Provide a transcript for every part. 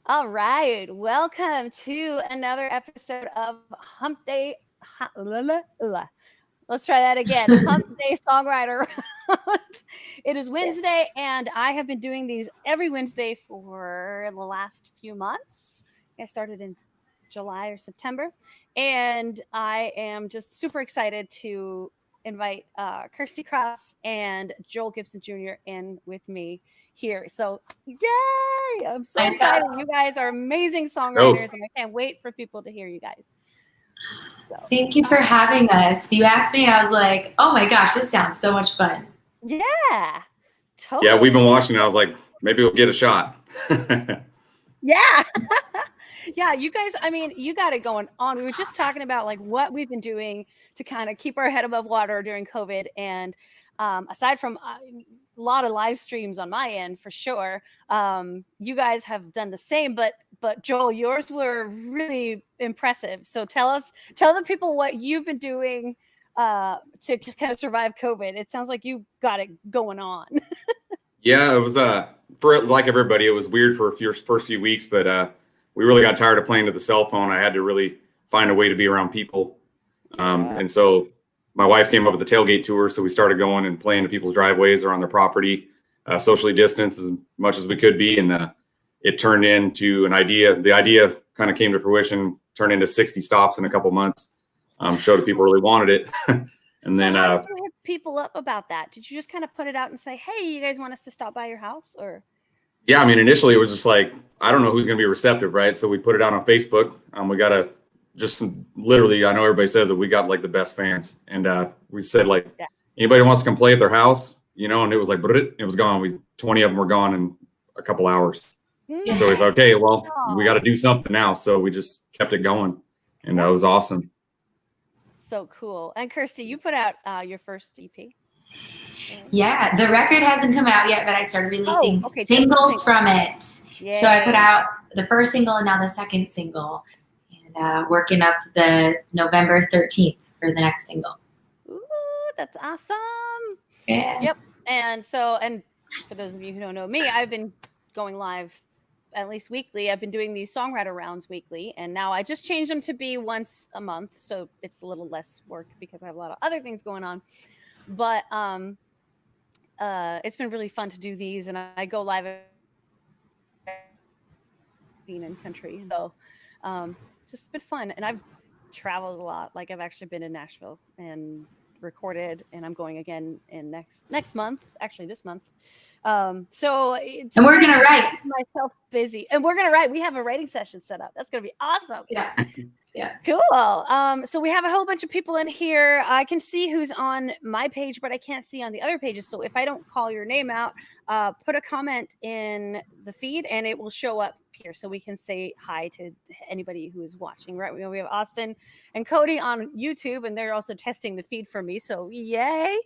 All right, welcome to another episode of Hump Day. Let's try that again. Hump Day Songwriter. It is Yeah. Wednesday, and I have been doing these every Wednesday for the last few months. I started in July or September, and I am just super excited to invite Kirstie Kraus and Joel Gibson Jr. in with me here. So, yay! I'm so I know. excited. You guys are amazing Oh, songwriters, and I can't wait for people to hear you guys. So, Thank you for having us. You asked me, I was like, oh my gosh, this sounds so much fun. yeah, yeah, we've been totally. watching. I was like, maybe we'll get a shot. Yeah. Yeah, you guys, I mean, you got it going on. We were just talking about like what we've been doing to kind of keep our head above water during COVID. And aside from a lot of live streams on my end for sure, you guys have done the same. But Joel, yours were really impressive. So tell the people what you've been doing to kind of survive COVID. It sounds like you got it going on. Yeah, it was for like everybody, it was weird for a first few weeks, but we really got tired of playing to the cell phone. I had to really find a way to be around people, Yeah. and so my wife came up with the tailgate tour. So we started going and playing to people's driveways or on their property, socially distanced as much as we could be, and it turned into an idea. The idea kind of came to fruition, turned into 60 stops in a couple months. Showed that people really wanted it, and So then how did you hit people up about that? Did you just kind of put it out and say, "Hey, you guys want us to stop by your house?" Or yeah, I mean, initially it was just like, I don't know who's going to be receptive, right? So we put it out on Facebook. We got literally, I know everybody says that we got like the best fans. And we said, like, yeah, anybody wants to come play at their house, and it was like, but it was gone. 20 of them were gone in a couple hours. Yeah. So it's okay, well, we got oh, to do something now. So we just kept it going. And it yeah, was awesome. so cool. And Kirstie, you put out your first EP. Yeah, the record hasn't come out yet, but I started Oh, releasing okay, just the singles single. from it. So I put Yay! out the first single and now the second single, and working up the November 13th for the next single. Ooh, that's awesome. Yeah. Yep. And for those of you who don't know me, I've been going live at least weekly. I've been doing these songwriter rounds weekly, and now I just changed them to be once a month, so it's a little less work because I have a lot of other things going on. But it's been really fun to do these, and I go live in country, so just been fun. And I've traveled a lot. Like I've actually been in Nashville and recorded, and I'm going again in next month, actually this month. So it And just we're kind going to of write. keep myself busy, and we're gonna write. We have a writing session set up. That's gonna be awesome. Yeah. Yeah. Cool. So we have a whole bunch of people in here. I can see who's on my page, but I can't see on the other pages. So if I don't call your name out, put a comment in the feed and it will show up here so we can say hi to anybody who is watching, right? We have Austin and Cody on YouTube, and they're also testing the feed for me. So yay.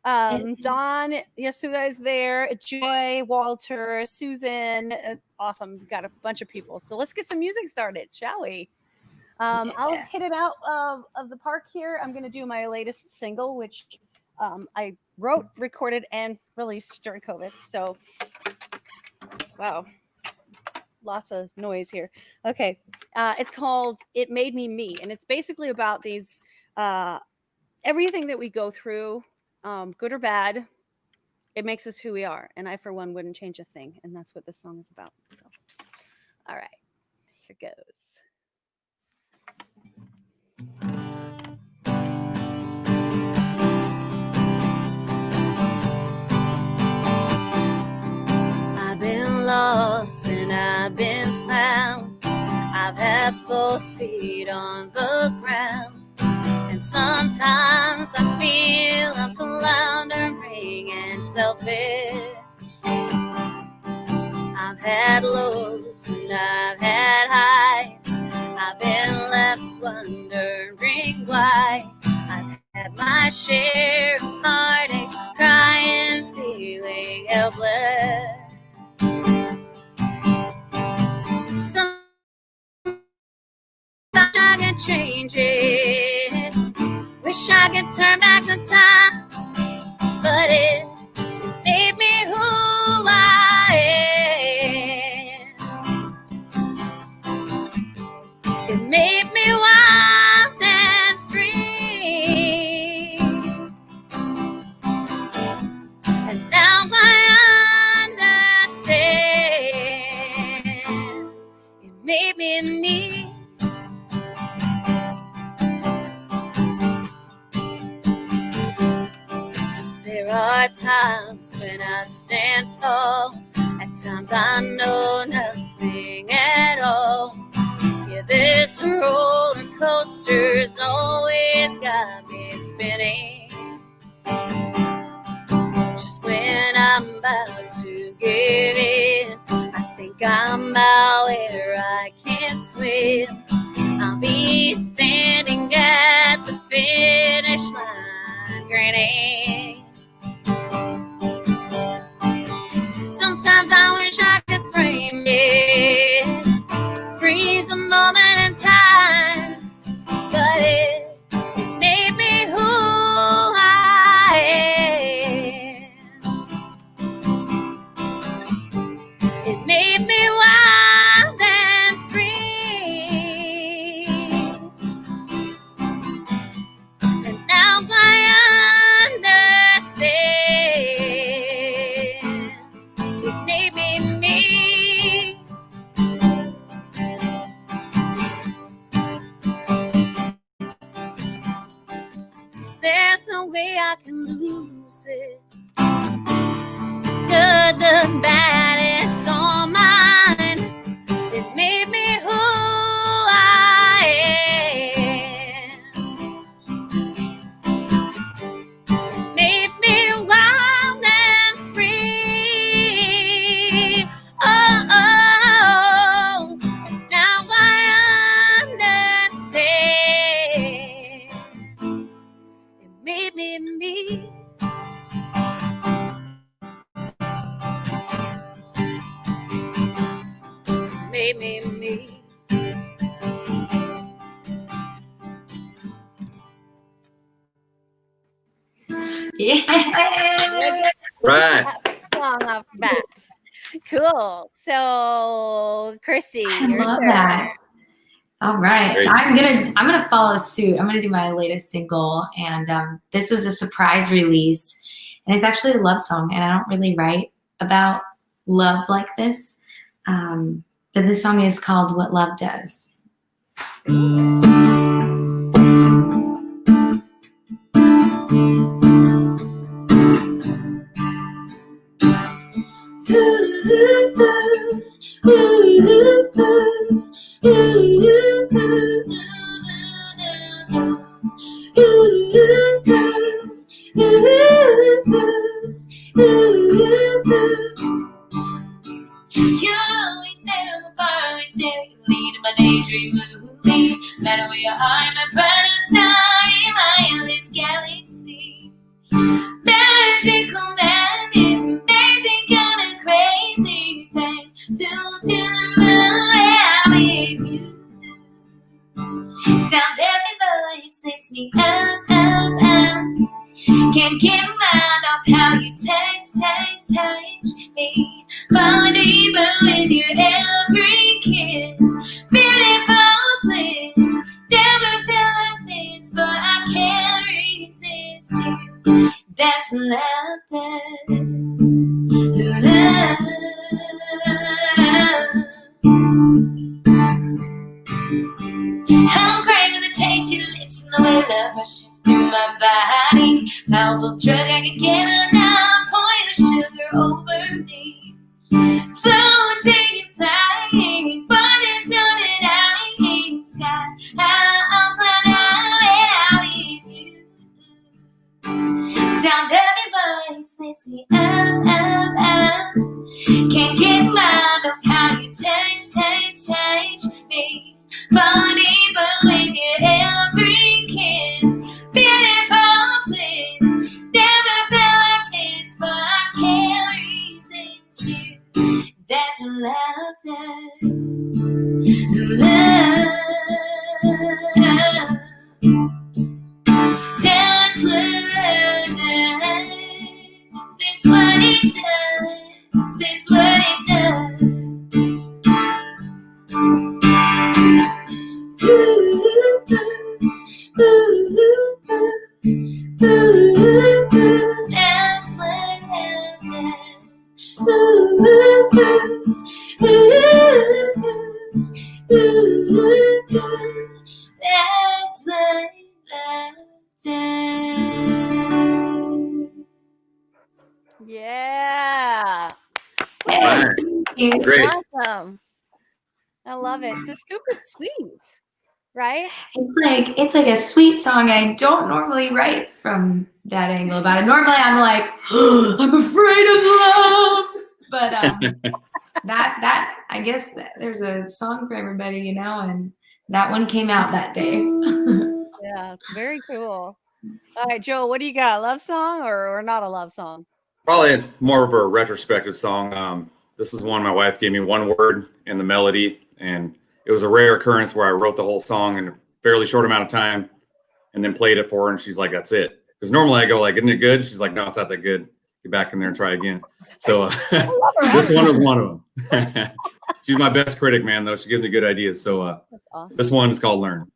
Don Yasuda is there, Joy, Walter, Susan. Awesome. We've got a bunch of people. So let's get some music started, shall we? I'll hit it out of the park here. I'm going to do my latest single, which I wrote, recorded, and released during COVID. So, wow, lots of noise here. Okay. It's called It Made Me Me. And it's basically about these, everything that we go through, good or bad, it makes us who we are. And I, for one, wouldn't change a thing. And that's what this song is about. So, all right, here goes. I've been lost and I've been found. I've had both feet on the ground. And sometimes I feel I'm floundering and selfish. I've had lows and I've had highs. I've been left wondering why. I've had my share of heartaches, crying, feeling helpless. Sometimes I can change it. Wish I could turn back the time, but it made me who I am. times when I stand tall. At times I know nothing at all. Yeah, this roller coaster's always got me spinning. Just when I'm about to give in, I think I'm out where I can't swim. I'll be standing at the finish line, grinning. Sometimes I wish I could frame it, freeze a moment in time, but it made me who I am. It made me wild and free, and now I understand. It made me me. There's no way I can lose it. Good, the bad, it's all mine. It made me who I am. Made me wild and free. Oh, oh, oh. Now I understand. It made me me. Made me me. Yeah. Right. Song off the bat. Cool. So, Kirstie, I your love turn. that. All right. Great. I'm gonna follow suit. I'm gonna do my latest single, and this was a surprise release, and it's actually a love song, and I don't really write about love like this. But this song is called What Love Does. You're always there, I'm far always there. You lead in my daydream movie. No matter where you are, my brightest star in my endless galaxy. Magical madness, amazing kind of crazy thing. Soon to the moon, I'm with you. Sound every voice lifts me up, up, up. Can't get mad of how you touch me. Falling deeper with your every kiss. Beautiful bliss. Never felt like this, but I can't resist you. That's what love does. Love. I'm craving the taste of your lips and the way love rushes through my body. Powerful drug I can get enough. Pour your sugar over me. Floating and flying, but there's no denying sky. I'll climb out with you. Sound of your voice lifts me up, up, up. Can't get mad of how you touch me. Fall deeper with your every kiss. Beautiful bliss. Never felt like this, but I can't resist you. That's what love does. Love. That's what love does. It's what it does. It's what it does. That's what love does. you. Great. Awesome. I love it. It's super sweet, right? It's like a sweet song. I don't normally write from that angle about it. Normally I'm like, oh, I'm afraid of love. But that I guess there's a song for everybody, you know, and that one came out that day. Yeah, very cool. All right, Joel, what do you got? Love song or not a love song? Probably more of a retrospective song. This is one my wife gave me one word in the melody, and it was a rare occurrence where I wrote the whole song in a fairly short amount of time and then played it for her, and she's like, that's it. Because normally I go like, isn't it good? She's like, no, it's not that good. Get back in there and try again. So this one was one of them. She's my best critic, man, though. She gives me good ideas. So That's awesome. this one is called Learn.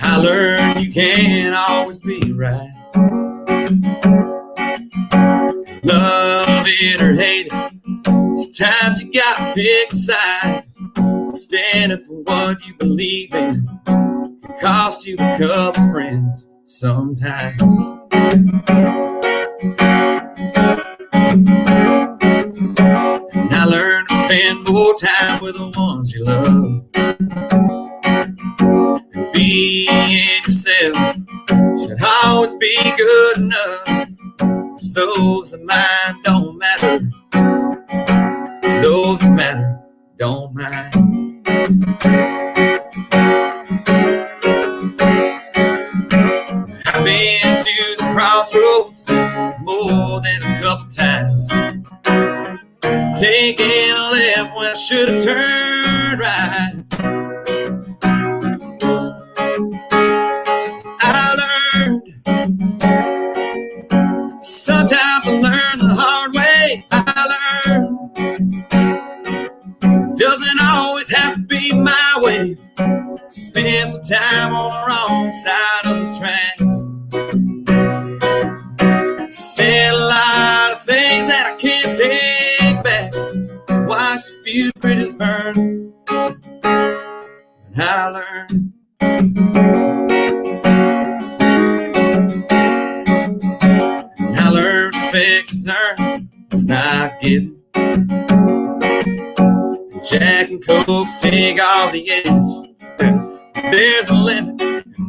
I learned you can't always be right. Love it or hate it. Sometimes you gotta pick a side. Standing for what you believe in can cost you a couple friends sometimes. And I learned to spend more time with the ones you love. And being yourself should always be good enough. 'Cause those that mine don't matter. Those that matter don't mind. I've been to the crossroads more than a couple times, taking a left when I should have turned right. I learned sometimes I learn the hard way. I learned doesn't always have to be my way. Spend some time on the wrong side of the tracks. Said a lot of things that I can't take back. Watched a few bridges burn. And I learned respect is earned, it's not given. Jack and Cokes take off the edge. There's a limit.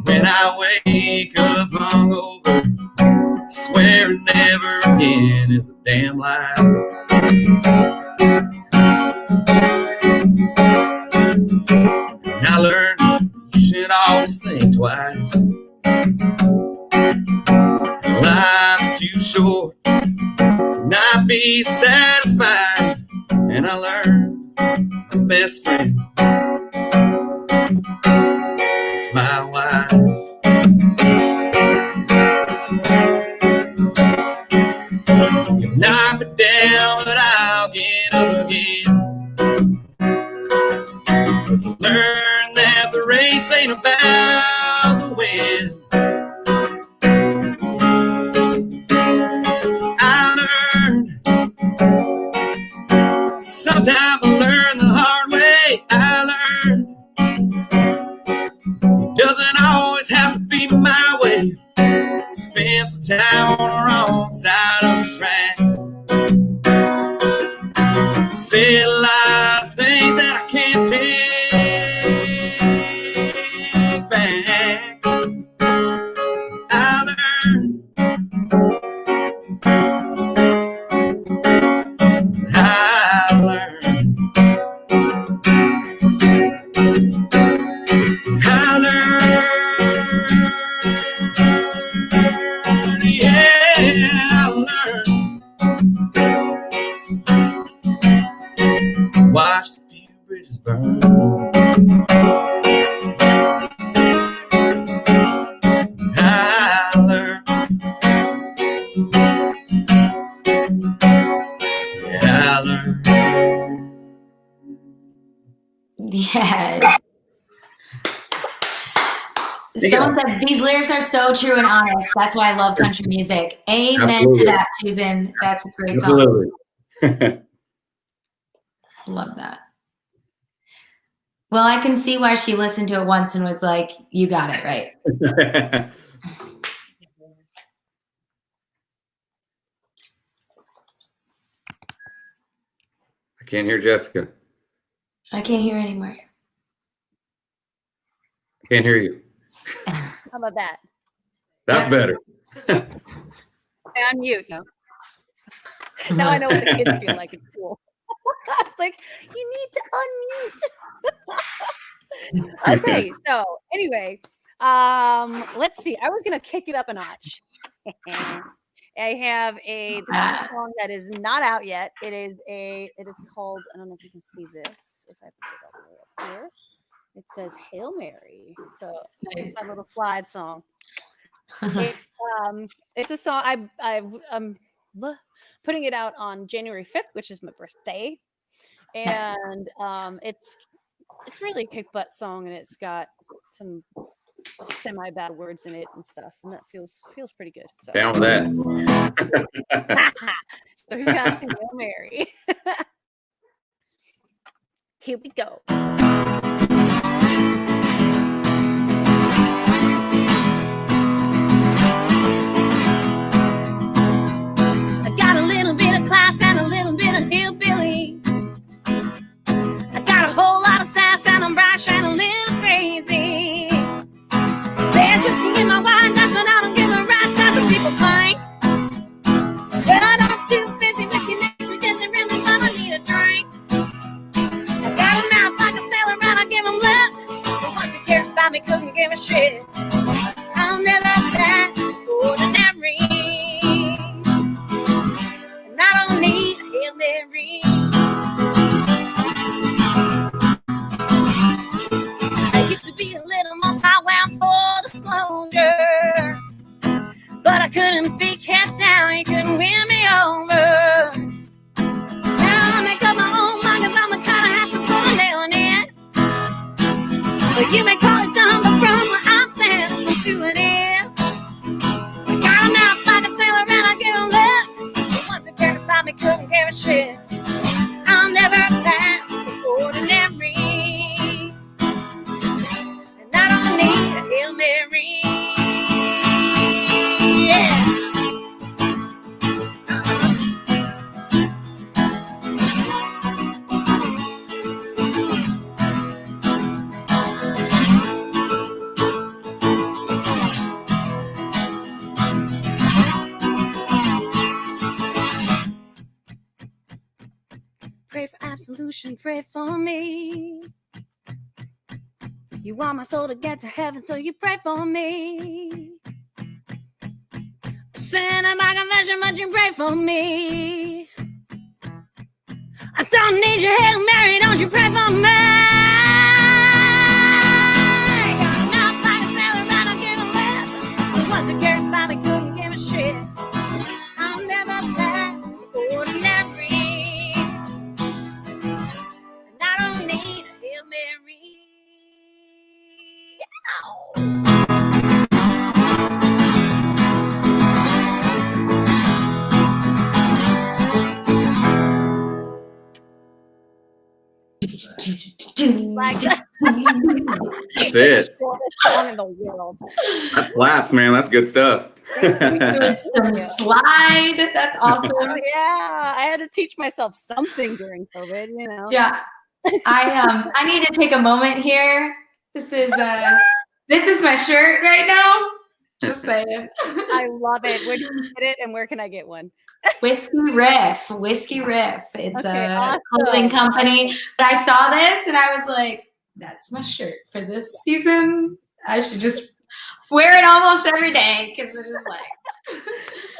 When I wake up hungover, swear never again is a damn lie. And I learned you should always think twice. Life's too short to not be satisfied. And I learned my best friend is my wife. You knock me down, but I'll get up again. Let's learn that the race ain't about the win. Sometimes I learn the hard way. I learned it doesn't always have to be my way. Spend some time on the wrong side of the tracks. Say a lot of things that I can't take back. I learned watched a few bridges burn. I learned. Yeah, I learned. Yes. Someone said these lyrics are so true and honest. That's why I love country music. Amen Absolutely. to that, Susan. That's a great song. Absolutely. Love that. Well, I can see why she listened to it once and was like, you got it right. I can't hear Jessica. I can't hear anymore. I can't hear you. How about that? That's better. I unmute now. Now I know what the kids feel like in school. I was like, you need to unmute. Okay, so anyway, let's see. I was gonna kick it up a notch. I have this is a song that is not out yet. It is called, I don't know if you can see this, if I put it all the way up here. It says Hail Mary. So it's my little slide song. It's a song I'm putting it out on January 5th, which is my birthday. And it's really a kick butt song, and it's got some semi bad words in it and stuff, and that feels pretty good. So Down with that. So we got some Hail Mary. Here we go. I got a little bit of class and a little bit of hillbilly. I got a whole lot of sass and I'm brash and a little crazy. There's whiskey in my wine, that's when I don't give a rat's as some people think. But I don't do fancy whiskey next to Disney, really gonna need a drink. I got a mouth like a sailor and I give 'em love. But once you cared about me, couldn't give a shit. I'll never pass ordinary. And I don't need a Hail Mary. I used to be a little multi-wow full disclosure, but I couldn't be kept down, you couldn't win me over. Now I make up my own mind, cause I'm the kind of has to put a nail in it. But you may call it dumb, but from where I'm standing, I'm to an end. I got a mouth like a sailor and I give 'em love. But once you cared about me, couldn't give a shit. I'll never pass ordinary. And I don't need a Hail Mary. Yeah. Pray for absolution, pray for me. You want my soul to get to heaven, so you pray for me. Sin in my confession, but you pray for me. I don't need your Hail Mary, don't you pray for me. Got a mouth like a sailor, I don't give a lip. But once you cared about me, couldn't give a shit. I'll never pass ordinary. And I don't need a Hail Mary. Ow. Like That's it. shortest song in the world. That's claps, man. That's good stuff. Doing some slide. That's awesome. Oh, yeah, I had to teach myself something during COVID, you know. Yeah. I need to take a moment here. This is my shirt right now. Just saying. I love it. Where do you get it, and where can I get one? Whiskey Riff. It's Okay, a awesome. clothing company. But I saw this and I was like, that's my shirt for this season. I should just wear it almost every day because it is like.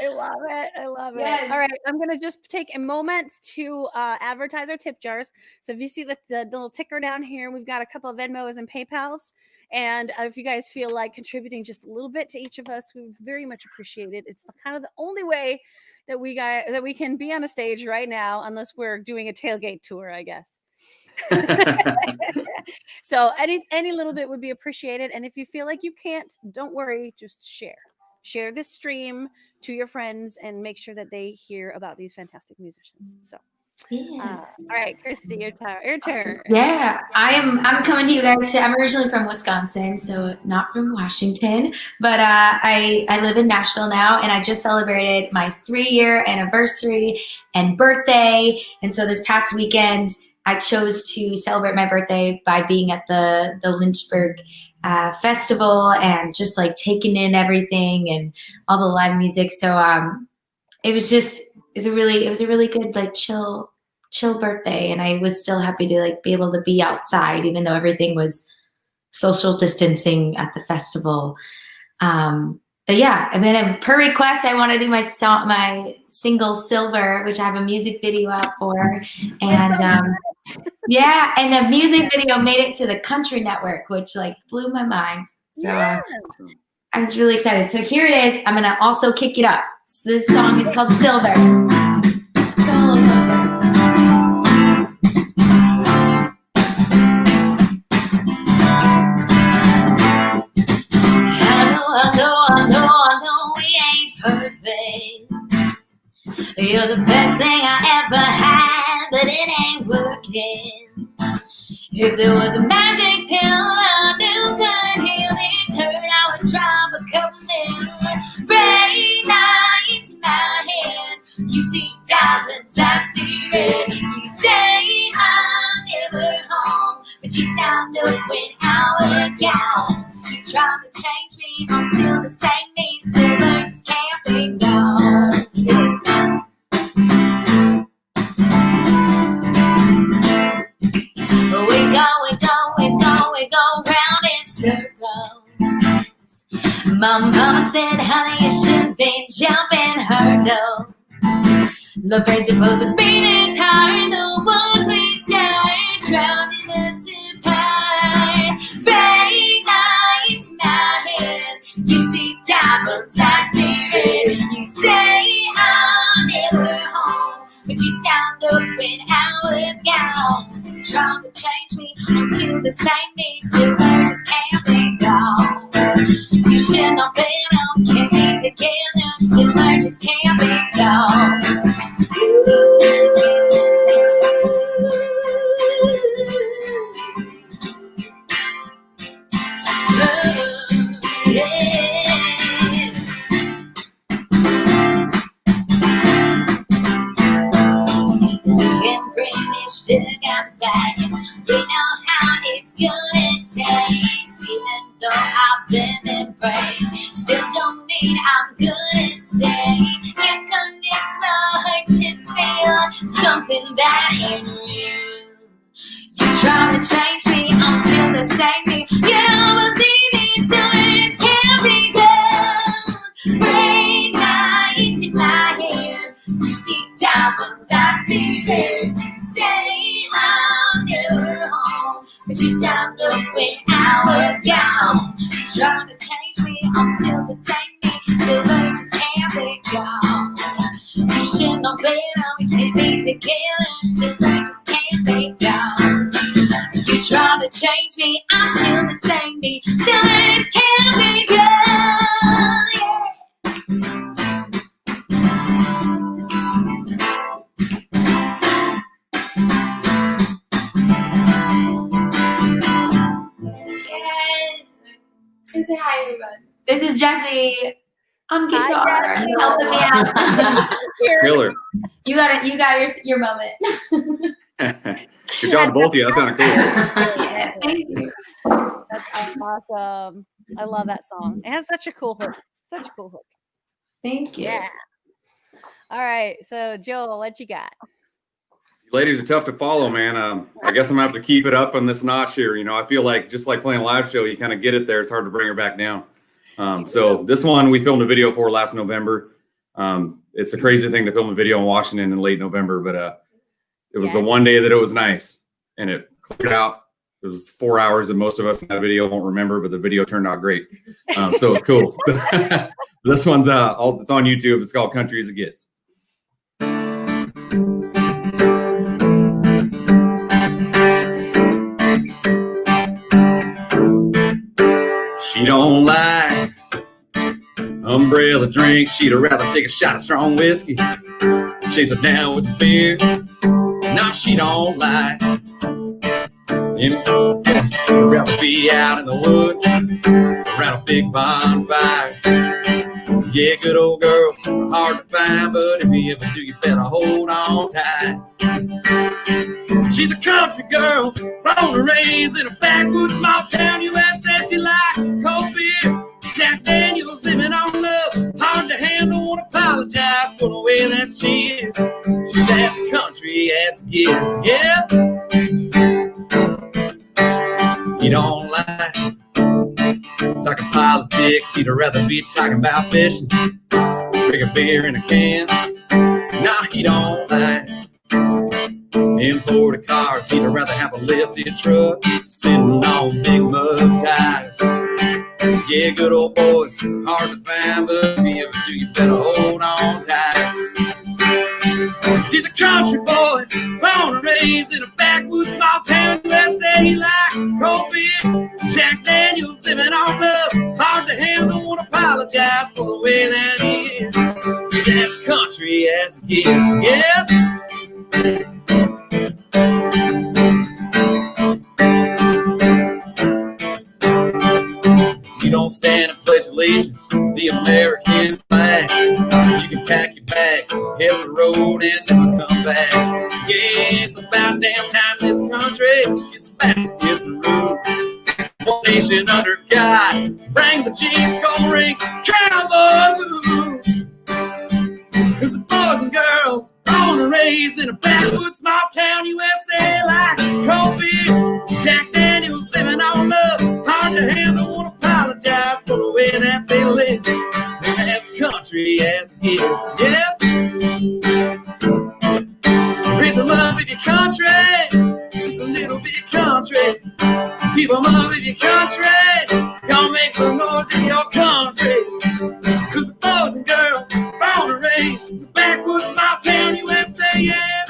I love it. I love it. Yes. All right. I'm going to just take a moment to advertise our tip jars. So if you see the little ticker down here, we've got a couple of Venmos and PayPals. And if you guys feel like contributing just a little bit to each of us, we would very much appreciate it. It's kind of the only way that we can be on a stage right now, unless we're doing a tailgate tour, I guess. So any little bit would be appreciated. And if you feel like you can't, don't worry, just share this stream to your friends and make sure that they hear about these fantastic musicians. So All right, Kirstie, your turn. Yeah, I'm coming to you guys. I'm originally from Wisconsin, so not from Washington, but I live in Nashville now, and I just celebrated my 3-year anniversary and birthday. And so this past weekend, I chose to celebrate my birthday by being at the Lynchburg festival and just like taking in everything and all the live music. So it was a really good like chill birthday, and I was still happy to like be able to be outside even though everything was social distancing at the festival. But yeah, I mean, per request, I want to do my single Silver, which I have a music video out for, and yeah, and the music video made it to the Country Network, which like blew my mind. So I was really excited. So here it is. I'm gonna also kick it up. So this song is called Silver. Go a little closer. I know we ain't perfect. You're the best thing I ever had, but it ain't working. If there was a magic pill I knew could heal this hurt, I would try but come in. Break nights in my head. You see diamonds, I see red. You say I'm never home, but you sound good when I was gone. You try to change me, I'm still the same me. Silver just can't be gone. We go round in circles. My mama said, honey, you shouldn't be jumping hurdles. Love ain't supposed to be this hard. The words we say drowning us in pain. Break nights in my head. You see diamonds, I see red. You say I'm never home, but you sound good when I was gone. Trying to change me, I'm still the same me. Silver just can't be gone. You should know better, can't be together. Silver just can't be gone. Sugar back, you know how it's gonna taste. Even though I've been and prayed, still don't mean I'm gonna stay. It connects my heart to feel something that ain't real. You try to change me, I'm still the same me. You don't believe me, so it just can't be done. Break nights in my hair. You see diamonds, I see red. You say I'm never home, but you sound good when I was gone. You trying to change me, I'm still the same me. Silver just can't be gone. You should know better, we can't be together. Silver just can't be gone. You trying to change me, I'm still the same me. Silver just can't be gone. Say hi, everyone. This is Jessie on guitar, helping me out. Killer. You got your moment. Good job, both of you. That sounded cool. Yeah, thank you. That's awesome. I love that song. It has such a cool hook. Thank you. Yeah. All right. So, Joel, what you got? You ladies are tough to follow, man. I guess I'm gonna have to keep it up on this notch here. You know, I feel like just like playing a live show, you kind of get it there. It's hard to bring her back down. So this one we filmed a video for last November. It's a crazy thing to film a video in Washington in late November, but it was the one day that it was nice and it cleared out. It was 4 hours that most of us in that video won't remember, but the video turned out great. So it's cool. This one's it's on YouTube. It's called Country as It Gets. She don't like umbrella drinks. She'd rather take a shot of strong whiskey. Chase it down with the beer. Nah, she don't lie. You know, she'd rather be out in the woods around a big bonfire. Yeah, good old girls are hard to find, but if you ever do, you better hold on tight. She's a country girl, born and raised in a backwoods small town, USA. She like cold beer, Jack Daniels, living on love. Hard to handle, won't apologize for the way that she is. She's as country as it gets, yeah. He don't lie. Talking politics, he'd rather be talking about fishing. Drink a beer in a can. Nah, he don't lie. Imported cars, he'd rather have a lifted truck sitting on big mud tires. Yeah, good old boys, hard to find, but if you ever do, you better hold on tight. He's a country boy, born and raised in a backwoods small town, USA. He like cold beer, Jack Daniels, living on love. Hard to handle, won't apologize for the way that he is. He's as country as it gets, yeah. You don't stand and pledge allegiance to the American flag. You can pack your bags, hit the road and never come back. Yeah, it's about damn time this country gets back to its roots. One nation under God, bring the G-skull rings, cowboy boots. Cause the boys and girls, born and raised in a backwoods small town, USA, like cold beer, Jack Daniels, living on love. Hard to handle, won't apologize for the way that they live. As country as it gets, yeah. Raise them up if your country, just a little bit country. Keep them up if your country, y'all make some noise in your country. Cause the boys and girls, born and raised in the backwoods small town, USA, yeah.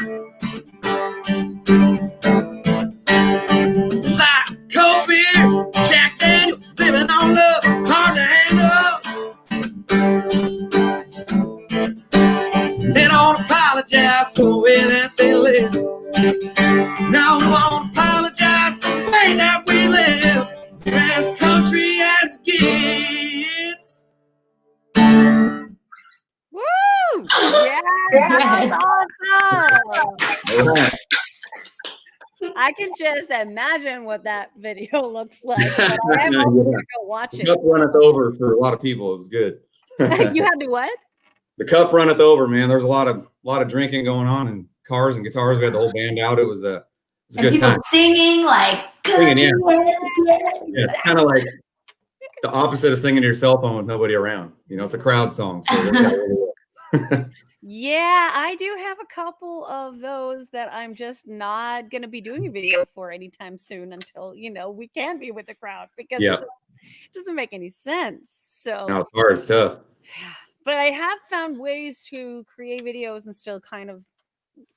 Like cold beer, Jack Daniels, living on love, hard to handle. They don't apologize for the way that they live. Now we won't apologize for the way that we live. We're as country as it gets. Woo! Yeah, that was awesome. All right. I can just imagine what that video looks like. But I am also gonna go watch The it. cup runneth over for a lot of people. It was good. You had to what? The cup runneth over, man. There's a lot of drinking going on, and cars and guitars. We had the whole band out. It was a And good people time. singing like, Singing, yeah. country as it gets. Yeah, it's kind of like the opposite of singing to your cell phone with nobody around. You know, it's a crowd song. So it worked out really well. Yeah, I do have a couple of those that I'm just not going to be doing a video for anytime soon until, we can be with the crowd because Yeah. it doesn't make any sense. So, No, it's hard. It's tough. but I have found ways to create videos and still kind of,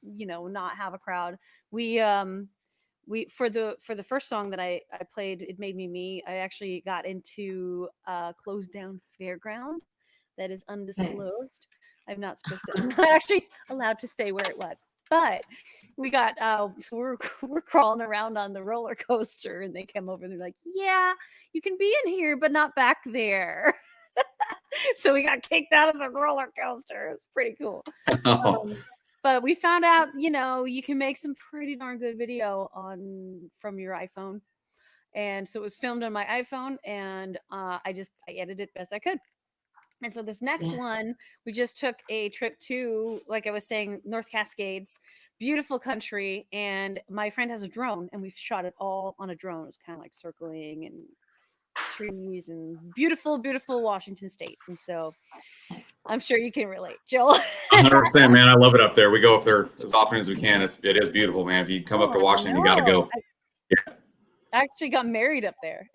not have a crowd. We for the first song that I played, It Made Me Me, I actually got into a closed down fairground that is undisclosed. I'm not actually allowed to stay where it was. But we got so we're crawling around on the roller coaster, and they came over and they're like, "Yeah, you can be in here, but not back there." So we got kicked out of the roller coaster. It's pretty cool. But we found out, you can make some pretty darn good video from your iPhone. And so it was filmed on my iPhone, and I edited it best I could. And so this next one, we just took a trip to, like I was saying, North Cascades, beautiful country. And my friend has a drone, and we shot it all on a drone. It was kind of like circling and trees and beautiful, beautiful Washington State. And so I'm sure you can relate, Joel. 100%, man. I love it up there. We go up there as often as we can. It is beautiful, man. If you come up to Washington, you got to go. I actually got married up there.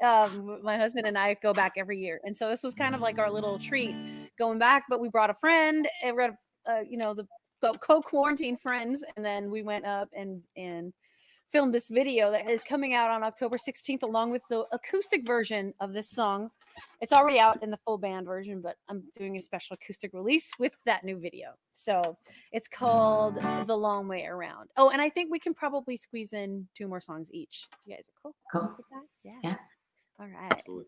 My husband and I go back every year. And so this was kind of like our little treat going back, but we brought a friend and we had, the co-quarantine friends. And then we went up and filmed this video that is coming out on October 16th, along with the acoustic version of this song It's already out in the full band version, but I'm doing a special acoustic release with that new video. So it's called The Long Way Around. Oh, and I think we can probably squeeze in 2 more songs each. You guys are cool? Cool. With that? Yeah. Yeah. All right. Absolutely.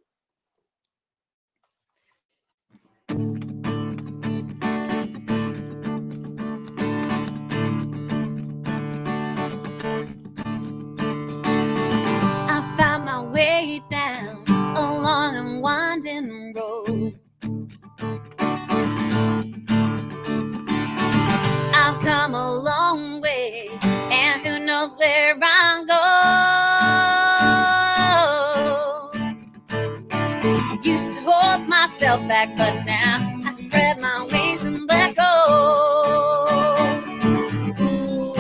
I found my way down a long and winding road. I've come a long way, and who knows where I'll go. Used to hold myself back, but now I spread my wings and let go. Ooh,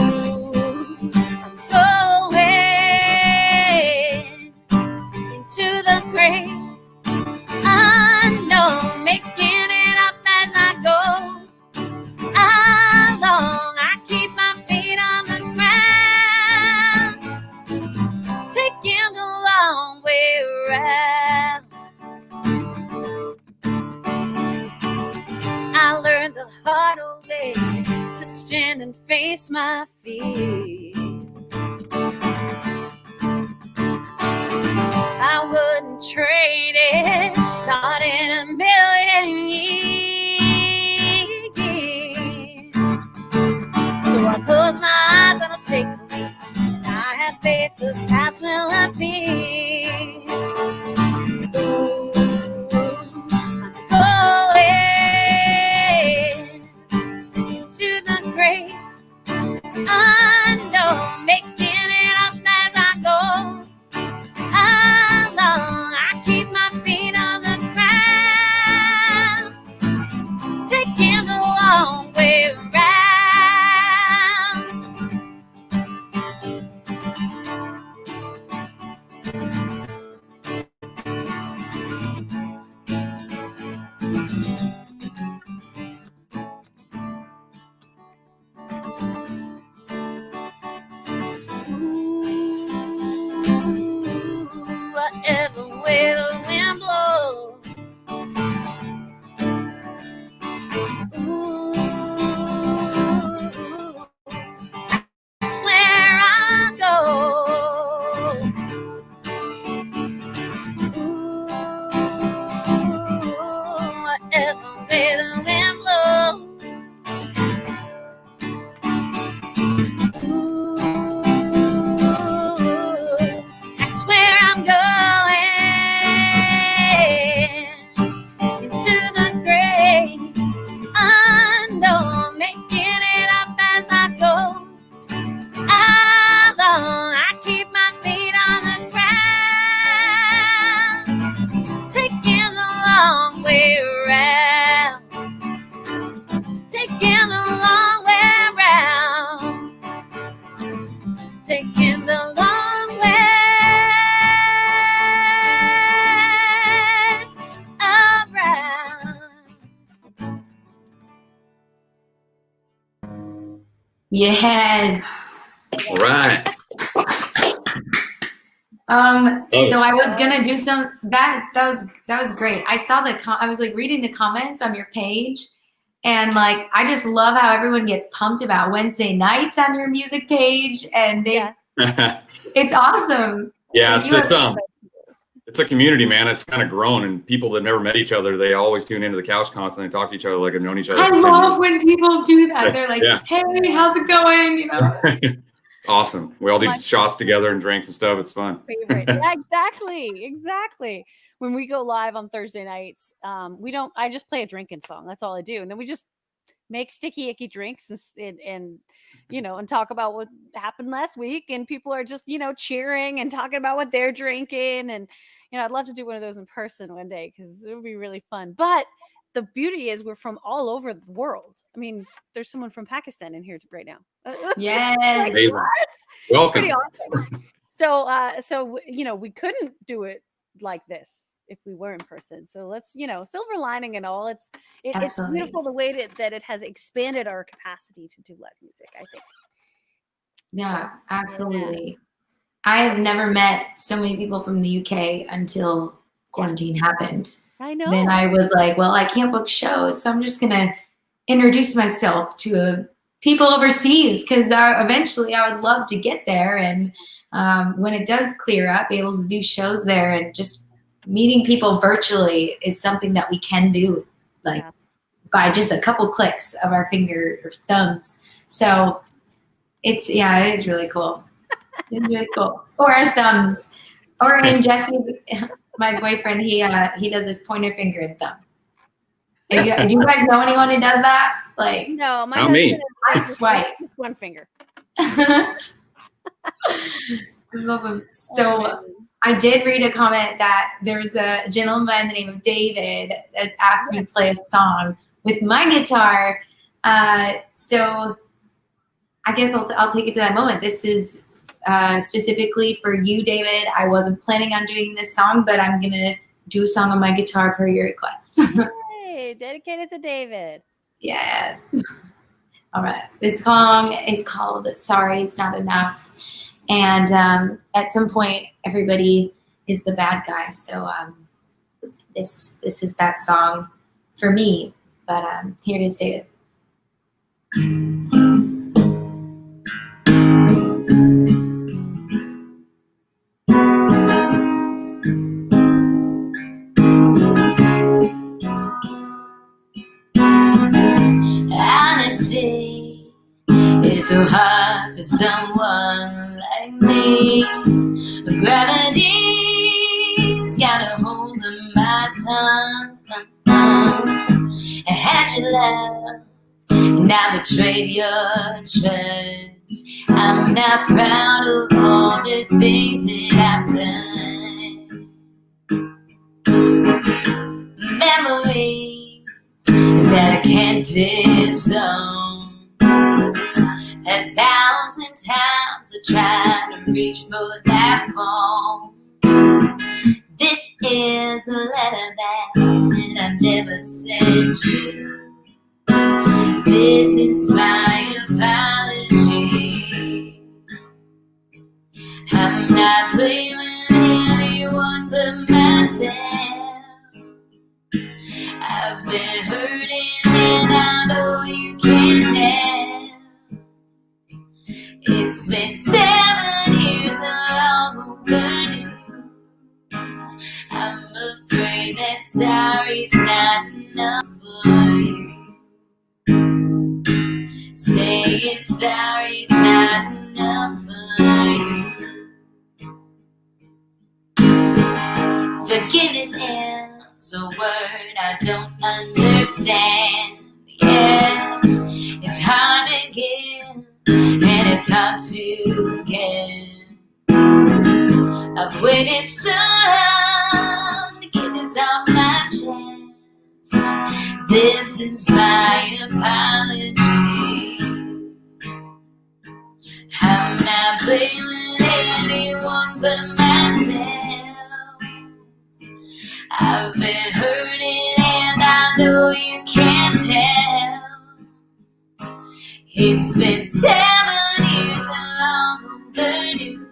I'm going into the grave. I know, making it up as I go. Alone, I keep my feet on the ground, taking the long way around. I learned the hard way to stand and face my fears. I wouldn't trade it, not in a million years. So I close my eyes and I'll take the lead, and I have faith the path will appear. Ooh, I'm going into the grave. I know, making it up as I go. Alone, I keep my feet on the ground, taking the long way around. Ooh, whatever way the wind blows. Ooh, that's where I go. Ooh, whatever way the wind blows. Ooh, that's where I'm going, into the grave. I know, making it up as I go. Alone, I keep my feet on the ground, taking the long way around, taking the long way around, taking the long way around. Yes. All right. So I was gonna do some that was great. I saw I was like reading the comments on your page, and like I just love how everyone gets pumped about Wednesday nights on your music page, and it's awesome. Yeah, Like, it's a community, man. It's kind of grown, and people that never met each other, they always tune into the couch constantly and talk to each other like they've known each other. I for 10 love years. when people do that. They're like, Yeah. "Hey, how's it going?" You know. It's awesome. We all do shots together and drinks and stuff. It's fun. Favorite. Yeah, exactly. When we go live on Thursday nights, I just play a drinking song. That's all I do. And then we just make sticky icky drinks and talk about what happened last week, and people are just, cheering and talking about what they're drinking. And, I'd love to do one of those in person one day, because it would be really fun. But the beauty is we're from all over the world. I mean, there's someone from Pakistan in here right now. Yes. Amazing. What? Welcome. Pretty awesome. So we couldn't do it like this if we were in person. So let's, silver lining and all. It's beautiful the way that it has expanded our capacity to do live music, I think. Yeah, absolutely. I have never met so many people from the UK until quarantine happened, I know. then I was like, well, I can't book shows, so I'm just gonna introduce myself to people overseas, because eventually I would love to get there, and when it does clear up, be able to do shows there, and just meeting people virtually is something that we can do, like by just a couple clicks of our finger or thumbs. So it is really cool. It's really cool. Or our thumbs. Or in Jesse's, my boyfriend, he does his pointer finger and thumb. Do you guys know anyone who does that? Like, no, my Not husband me. I is swipe. one finger. It's awesome. So I did read a comment that there's a gentleman by the name of David that asked me to play a song with my guitar. So I guess I'll take it to that moment. This is specifically for you, David. I wasn't planning on doing this song, but I'm gonna do a song on my guitar per your request. Hey, dedicated to David. Yeah. All right. This song is called "Sorry It's Not Enough," and at some point, everybody is the bad guy. So this is that song for me. But here it is, David. Honesty is so hard for someone like me. Gravity's got a hold on my tongue. I had your love, and I betrayed your trust. I'm not proud of all the things that I've done. Memories that I can't disown. 1,000 times I tried to reach for that phone. This is a letter that I never sent you. This is my apology. I'm not blaming anyone but myself. I've been hurting and I know you can't tell. It's been 7 years and long overdue. I'm afraid that sorry's not enough for you. Saying sorry's not enough for you. Forgiveness is a word I don't understand. Yes, it's hard to give and it's hard to get. I've waited so long to get this off my chest. This is my apology. I'm not blaming anyone but myself. I've been hurting and I know you can't tell. It's been 7 years and long overdue.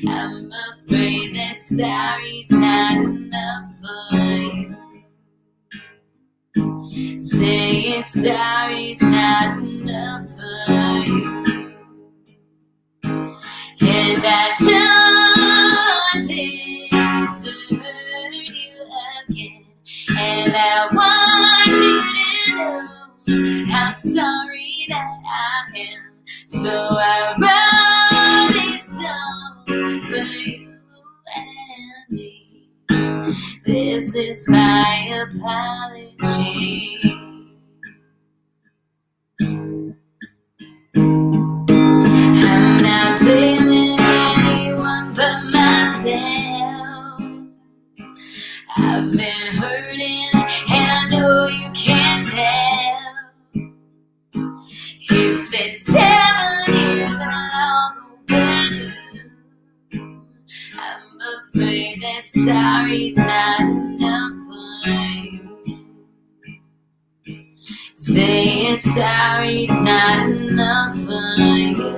I'm afraid that sorry's not enough for you. Saying sorry's not enough for you. And I don't think to hurt you again. And I want you to know how sorry that I am. So I wrote this song for you and me. This is my apology. I'm not blaming anyone but myself. I've been hurting and I know you can't tell. It's been 7 years and long overdue. I'm afraid that sorry's not enough for you. Saying sorry's not enough for you.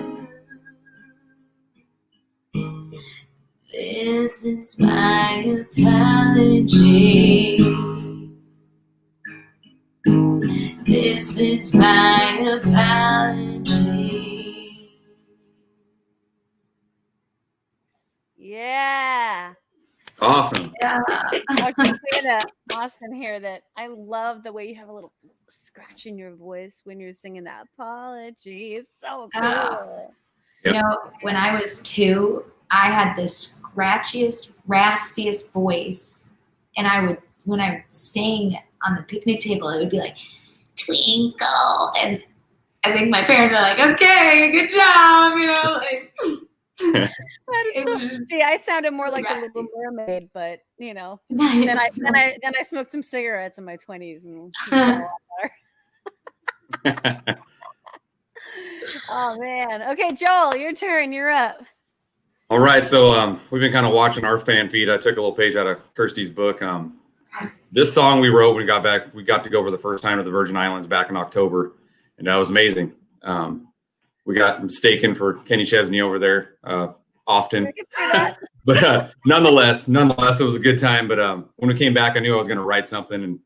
This This is my apology. This is my apology. Yeah. Awesome. Yeah. I was saying to Austin here that I love the way you have a little scratch in your voice when you're singing that apology. It's so cool. You know, when I was 2, I had the scratchiest, raspiest voice. And when I would sing on the picnic table, it would be like, twinkle. And I think my parents were like, okay, good job. You know, like. See, I sounded more like a Little Mermaid, but you know, Nice. then I smoked some cigarettes in my 20s and oh man. Okay, Joel, your turn. You're up. All right, so we've been kind of watching our fan feed. I took a little page out of Kirstie's book. This song we wrote when we got back. We got to go for the first time to the Virgin Islands back in October, and that was amazing. We got mistaken for Kenny Chesney over there often, but nonetheless, it was a good time. But when we came back, I knew I was going to write something, and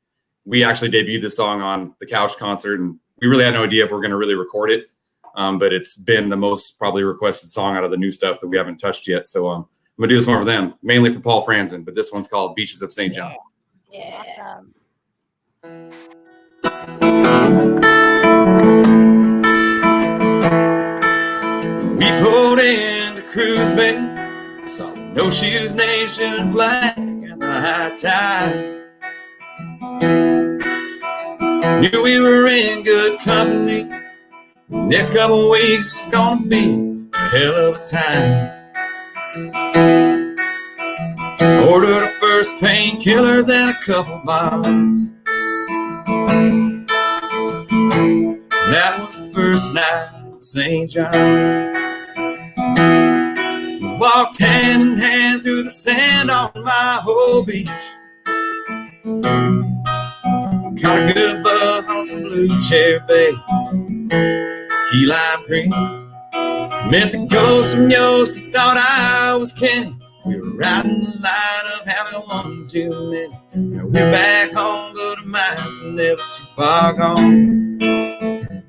we actually debuted this song on the Couch concert, and we really had no idea if we're going to really record it. But it's been the most probably requested song out of the new stuff that we haven't touched yet. So I'm going to do this one for them, mainly for Paul Franzen, but this one's called Beaches of St. John. Yeah. We pulled into Cruise Bay, saw the No Shoes Nation flag at the high tide. Knew we were in good company. Next couple weeks was gonna be a hell of a time. Ordered the first painkillers and a couple bombs. That was the first night in St. John. We walked hand in hand through the sand on my whole beach. Got a good buzz on some blue cherry, key lime cream. Met the ghost from Yost, he thought I was Kenny. We were riding the line of having one too many. Now we're back home, but the miles are never too far gone.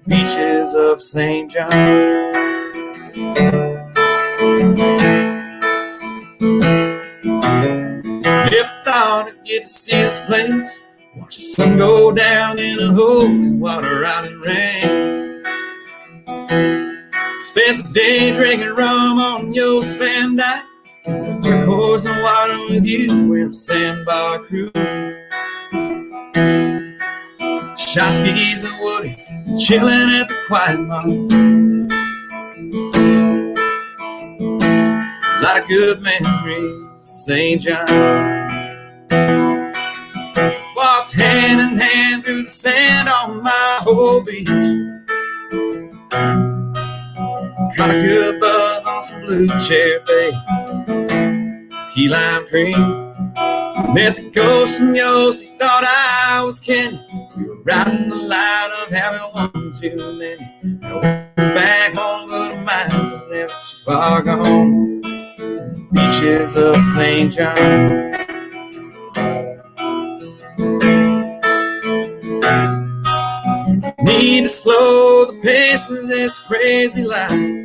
Beaches of St. John. Never thought I'd get to see this place. Watch the sun go down in a holy water out in rain. Spent the day drinking rum on Yost Van Dyke. Turquoise and water with you, we're a sandbar crew. Shot skis and woodies, chilling at the quiet mall. A lot of good memories, St. John. Walked hand in hand through the sand on my whole beach. Got a good buzz on some blue cherry, key lime cream. Met the ghost from Yost, he thought I was Kenny. We were riding the line of having one too many. Now we're back home, but the miles are never too far gone. Beaches of St. John. Need to slow the pace of this crazy life.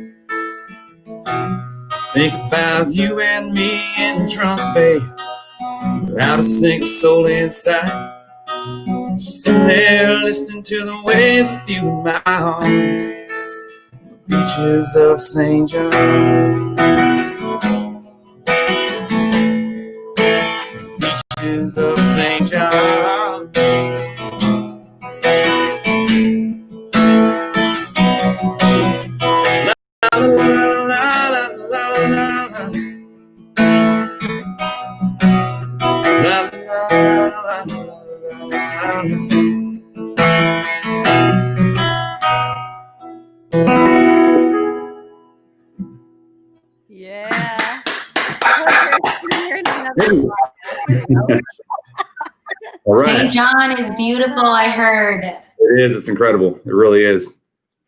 Think about you and me in the trunk, babe, without a single soul inside. Just sitting there listening to the waves with you in my arms. Beaches of St. John. Beaches of St. John. La, la, la, la, la, la, la, la. La, la, la, la, la, la. Yeah. All right. St. John is beautiful, I heard. It is. It's incredible. It really is.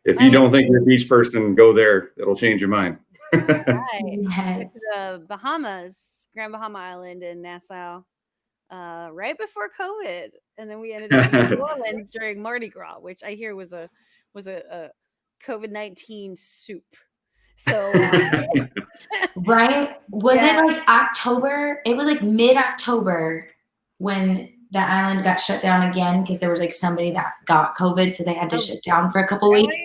If you don't think you're a beach person, go there. It'll change your mind. Right. Yes. It's the Bahamas. Grand Bahama Island and Nassau right before COVID, and then we ended up in New Orleans during Mardi Gras, which I hear was a COVID-19 soup. So right? Was Yeah. it like October? It was like mid-October when the island got shut down again because there was like somebody that got COVID, so they had to shut down for a couple weeks.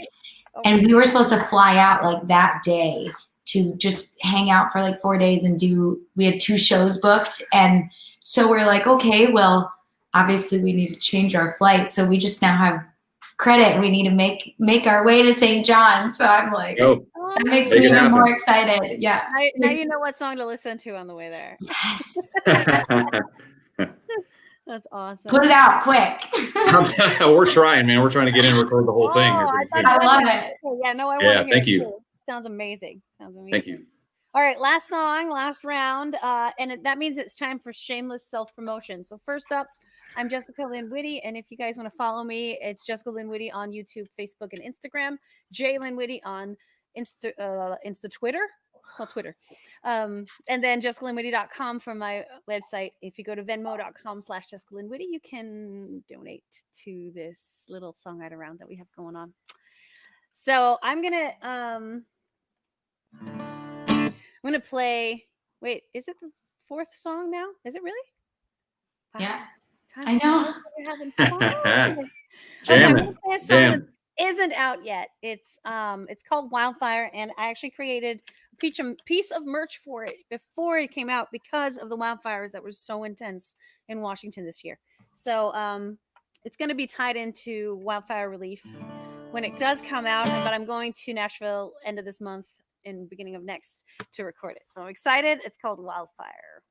Oh, And we were supposed to fly out like that day to just hang out for like 4 days and we had 2 shows booked. And so we're like, okay, well, obviously we need to change our flight. So we just now have credit. We need to make our way to St. John. So I'm like, that makes me even more excited. Yeah. Now you know what song to listen to on the way there. Yes. That's awesome. Put it out quick. We're trying, man. We're trying to get in and record the whole thing. Here pretty soon. I love it. Yeah, no, I want to hear thank it you. too. Sounds amazing. Thank you. All right, last song, last round. And that means it's time for shameless self-promotion. So first up, I'm Jessica Lynne Witty. And if you guys want to follow me, it's Jessica Lynne Witty on YouTube, Facebook, and Instagram. J Lynne Witty on Insta Twitter. It's called Twitter. And then JessicaLynneWitty.com for my website. If you go to Venmo.com/JessicaLynneWitty, you can donate to this little songwriter round that we have going on. So I'm gonna play. Wait, is it the 4th song now? Is it really? Wow. Yeah. Time I know. We're having fun. Jamming. I'm gonna play a song that isn't out yet. It's called Wildfire, and I actually created a piece of merch for it before it came out because of the wildfires that were so intense in Washington this year. So it's going to be tied into wildfire relief when it does come out, but I'm going to Nashville end of this month and beginning of next to record it. So I'm excited. It's called Wildfire.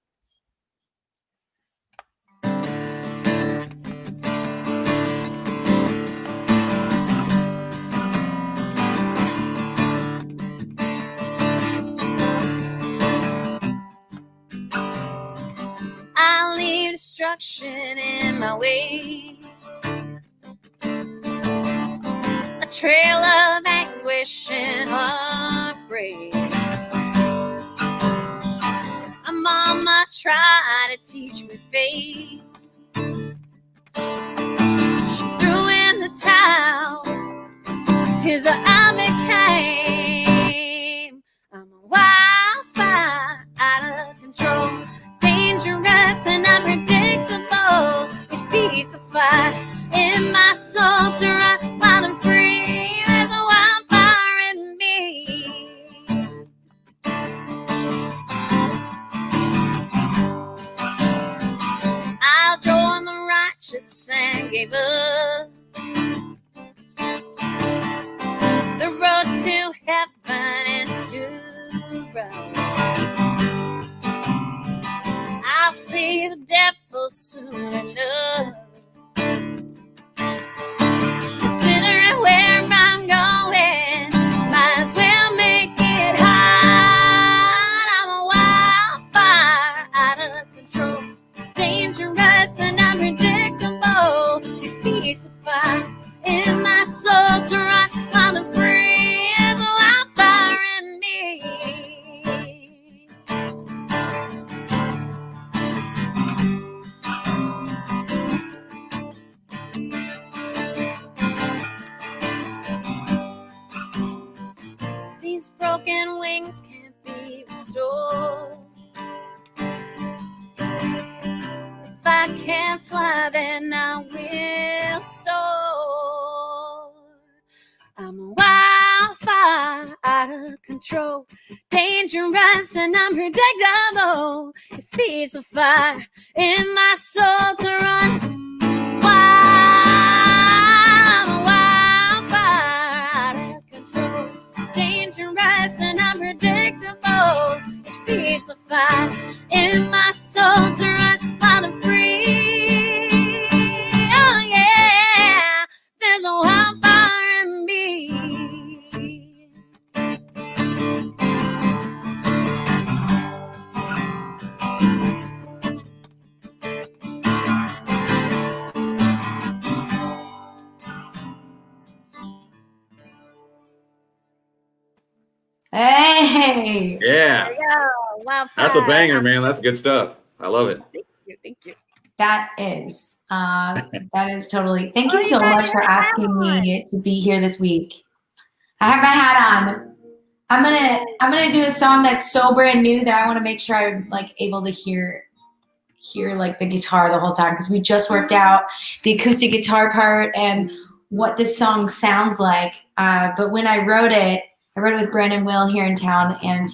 I leave destruction in my way, a trail of anguish and heartbreak. My mama tried to teach me faith. She threw in the towel. Here's what I became. I'm a wildfire out of control, dangerous and unpredictable. It feeds the fire in my soul to run wild and free. There's a wildfire in me. I joined the righteous and gave up the road to heaven is too rough. I'll see the devil soon enough. Considering where I'm going, might as well make it hot. I'm a wildfire out of control, dangerous and unpredictable. It feeds the fire in my soul to run wild and free. There's a wildfire in me. These broken wings can't be restored. If I can't fly, then I will soar. I'm a wildfire out of control, dangerous and unpredictable. It feeds the fire in my soul to run wild. I'm a wildfire out of control, dangerous and unpredictable. It feeds the fire in my soul to run wild and free. Oh yeah, there's a wildfire in me. Hey. Yeah. There you go. Well, That's a banger, man. That's good stuff. I love it. Thank you. That is totally. Thank you so much for asking me to be here this week. I have my hat on. I'm gonna do a song that's so brand new that I want to make sure I'm like able to hear like the guitar the whole time, because we just worked out the acoustic guitar part and what this song sounds like. But when I wrote it with Brandon Will here in town, and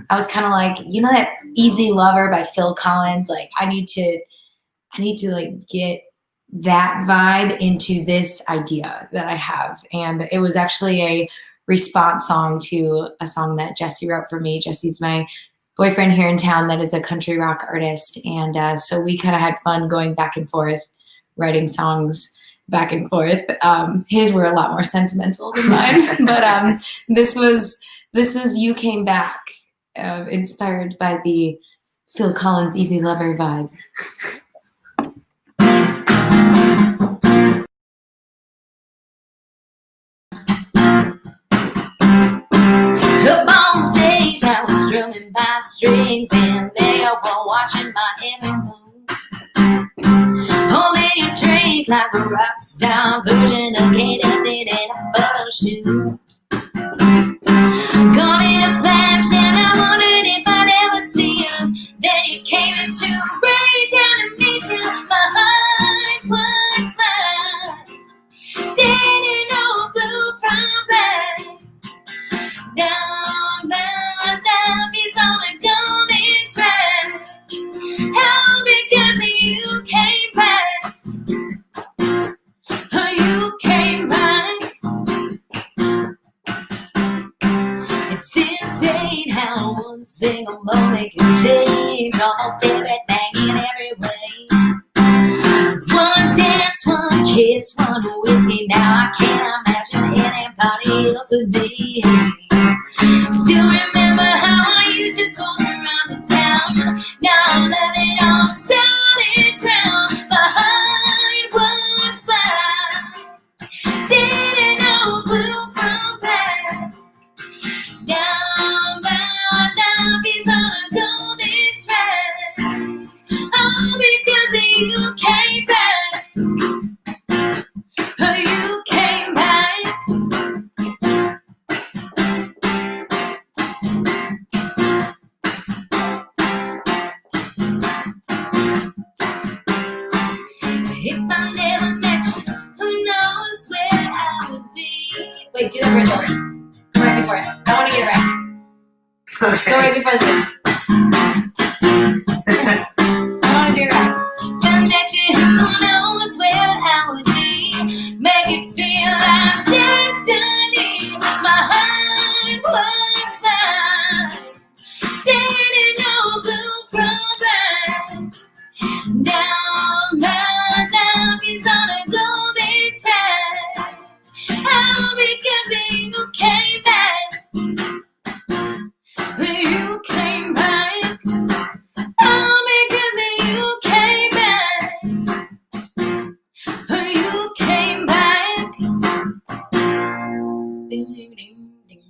I was kind of like, you know, that Easy Lover by Phil Collins. Like I need to like get that vibe into this idea that I have. And it was actually a response song to a song that Jesse wrote for me. Jesse's my boyfriend here in town that is a country rock artist. And so we kind of had fun going back and forth, writing songs back and forth. His were a lot more sentimental than mine, but this was You Came Back, inspired by the Phil Collins Easy Lover vibe. Up on stage, I was strumming my strings, and they all were watching my every move. Holding a drink like a rock star version of Kate did in a photo shoot. Gone in a flash, and I wondered if I'd ever see you. Then you came into right down to meet you. My heart was blind, didn't know blue from black. Down, down, down, he's on a golden track. How because you came back. You came back. It's insane how one single moment can change almost everything in every way. One dance, one kiss, one whiskey. Now I can't imagine anybody else with me. Still remember how I used to go around this town. Now I'm living on solid ground. My heart was black, didn't know blue from black. Down, down, down, he's on a golden track. Oh, because you came back. You came back. If I never met you, who knows where I would be. Wait, do that bridge over. Go right before it. I want to get it right. Okay. Go right before the bridge. I want to do it right. If I met you, who knows where I would be. Make it feel like destiny. My heart was blind, didn't know blue from black. Down, down, down, he's on a golden track. Oh, because you came back. You came back. Oh, because you came back. You came back. Ding, ding, ding, ding.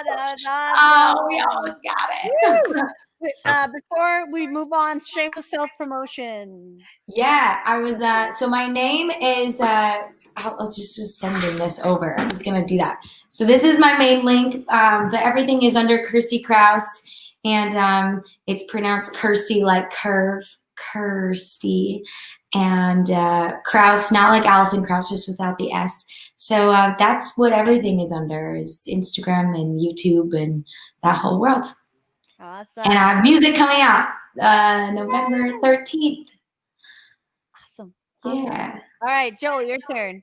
That was awesome. Oh, we almost got it. Before we move on, shameless self-promotion. Yeah, I was, so my name is, I'll just was sending this over. I'm just going to do that. So this is my main link, but everything is under Kirstie Kraus, and it's pronounced Kirstie like curve, Kirstie, and Kraus, not like Alison Krauss, just without the S. So that's what everything is under, is Instagram and YouTube and that whole world. Awesome. And I have music coming out November 13th. Awesome. Yeah. All right, Joel, your turn.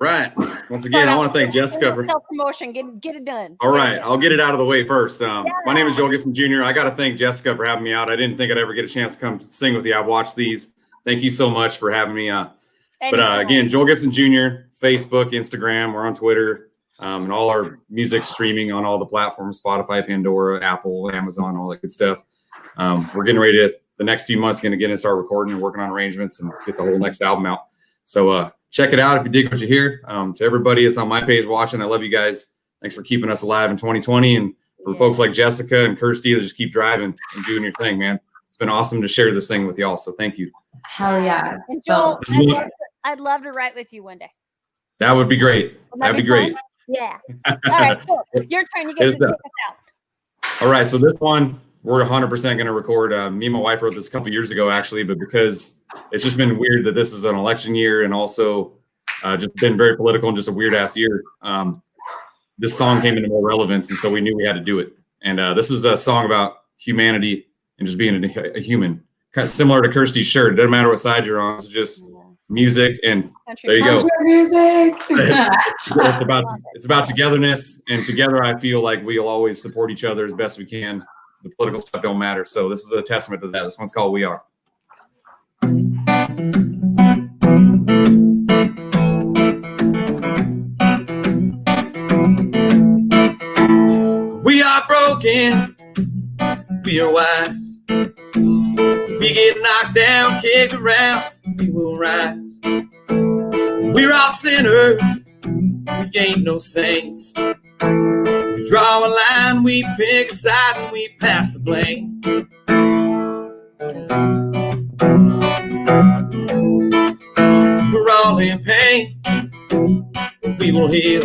Right. Once again, I want to thank Jessica for self-promotion. Get it done. All right, I'll get it out of the way first. My name is Joel Gibson Jr. I got to thank Jessica for having me out. I didn't think I'd ever get a chance to come sing with you. I've watched these. Thank you so much for having me. But again, Joel Gibson Jr., Facebook, Instagram, we're on Twitter, and all our music streaming on all the platforms, Spotify, Pandora, Apple, Amazon, all that good stuff. We're getting ready to, the next few months, going to get and start recording and working on arrangements and get the whole next album out. So check it out if you dig what you hear. To everybody that's on my page watching, I love you guys. thanks for keeping us alive in 2020. And for folks like Jessica and Kirstie to just keep driving and doing your thing, man. It's been awesome to share this thing with y'all. So thank you. Hell yeah. And Joel, I'd love to write with you one day. That would be great. That'd be great. Yeah. All right, cool. Your turn. You get to take us out. All right. So this one, we're 100% going to record. Me and my wife wrote this a couple years ago, actually, but because it's just been weird that this is an election year and also just been very political and just a weird ass year. This song came into more relevance, and so we knew we had to do it. And this is a song about humanity and just being a human, kind of similar to Kirstie's shirt. It doesn't matter what side you're on. It's just music, and there you go. Music. It's about togetherness, and together I feel like we'll always support each other as best we can. The political stuff don't matter. So this is a testament to that. This one's called We Are. We are broken, we are wise. We get knocked down, kicked around, we will rise. We're all sinners, we ain't no saints. We draw a line, we pick a side, and we pass the blame. We're all in pain, we will heal.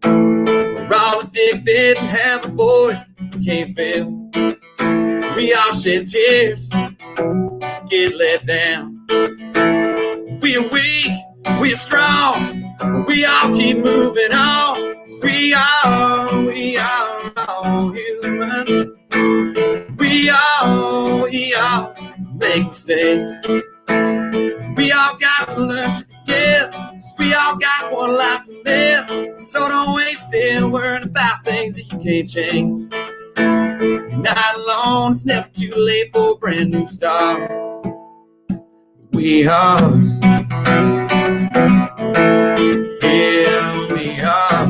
We're all addicted and have a void we can't fill. We all shed tears, get let down. We are weak, we are strong, we all keep moving on. We are all human. We all make mistakes. We all got to learn to forgive. We all got one life to live. So don't waste it worrying about things that you can't change. You're not alone, it's never too late for a brand new start. We are. Yeah, we are.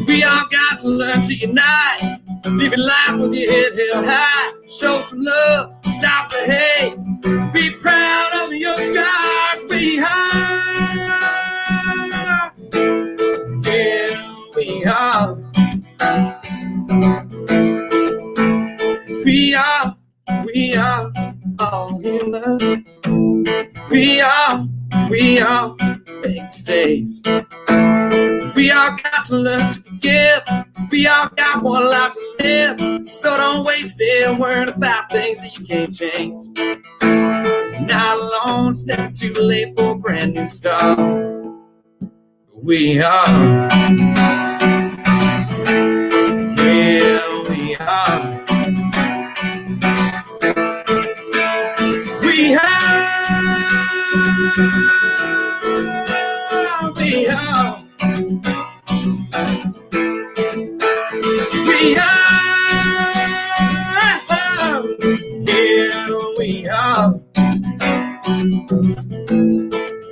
We all got to learn to unite. Live your life with your head held high. Show some love, stop the hate. Be proud of your scars behind. Yeah, we are. We are all human. We all make mistakes. We all got to learn to forgive. We all got one life to live. So don't waste it worrying about things that you can't change. You're not alone, it's never too late for a brand new start. We are. Yeah, we are. We are. We are. We are. Yeah, we are.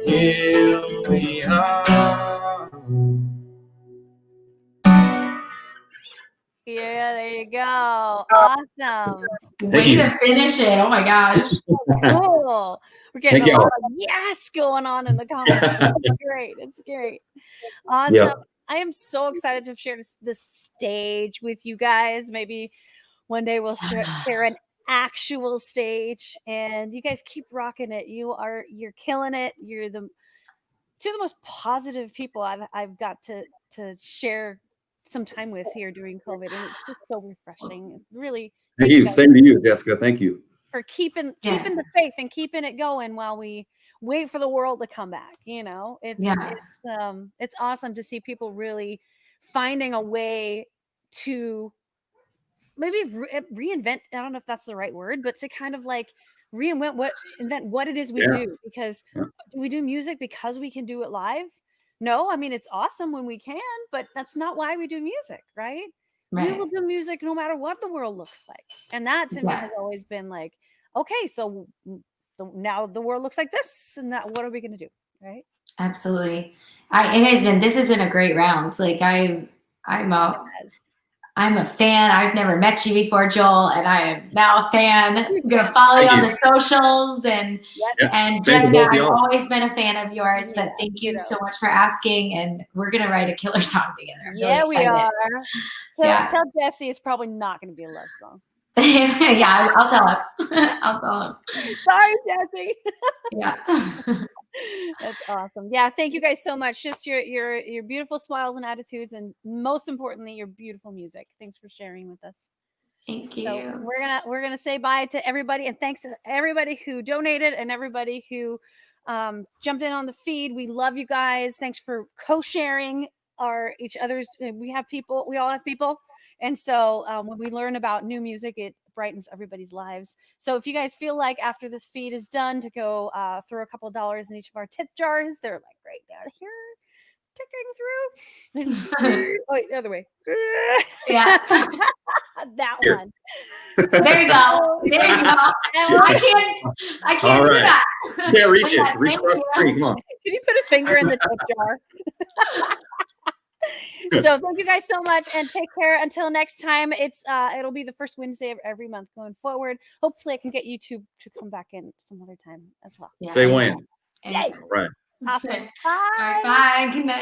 Yeah, we are. Yeah, there you go. Awesome. Way to finish it. Oh my gosh. Cool. We're getting a lot of yes going on in the comments. It's great. It's great. Awesome. Yeah. I am so excited to share this stage with you guys. Maybe one day we'll share an actual stage, and you guys keep rocking it. You're killing it. You're two of the most positive people I've got to share some time with here during COVID, and it's just so refreshing. Really, thank you. Same to you, Jessica. Thank you for keeping the faith and keeping it going while we wait for the world to come back. You know, it's awesome to see people really finding a way to maybe reinvent. I don't know if that's the right word, but to kind of like reinvent what it is we do, because we do music because we can do it live. No, I mean, it's awesome when we can, but that's not why we do music, right? We will do music no matter what the world looks like. And that to me has always been like, okay, so now the world looks like this, and that, what are we going to do? Right? Absolutely. This has been a great round. Like I'm a fan. I've never met you before, Joel, and I am now a fan. I'm gonna follow you on the socials, and Jessica, I've always been a fan of yours. But thank you so much for asking, and we're gonna write a killer song together. I'm really excited. We are. Tell Jesse it's probably not going to be a love song. Yeah, I'll tell him. I'll tell him. Sorry, Jesse. Yeah. That's awesome. Yeah, thank you guys so much. Just your beautiful smiles and attitudes, and most importantly, your beautiful music. Thanks for sharing with us. Thank you. So we're gonna say bye to everybody, and thanks to everybody who donated and everybody who jumped in on the feed. We love you guys. Thanks for co-sharing each other's. We all have people, and so when we learn about new music, it brightens everybody's lives. So if you guys feel like after this feed is done to go throw a couple of dollars in each of our tip jars, they're like right down here ticking through. Oh wait, the other way. Yeah. That one. There you go. There you go. I can't do that. Yeah, reach it. Reach across the screen. Come on. Can you put his finger in the tip jar? So thank you guys so much, and take care until next time. It'll be the first Wednesday of every month going forward. Hopefully I can get YouTube to come back in some other time as well. Say when. Yeah. Right. Awesome. Bye. All right, bye. Good night.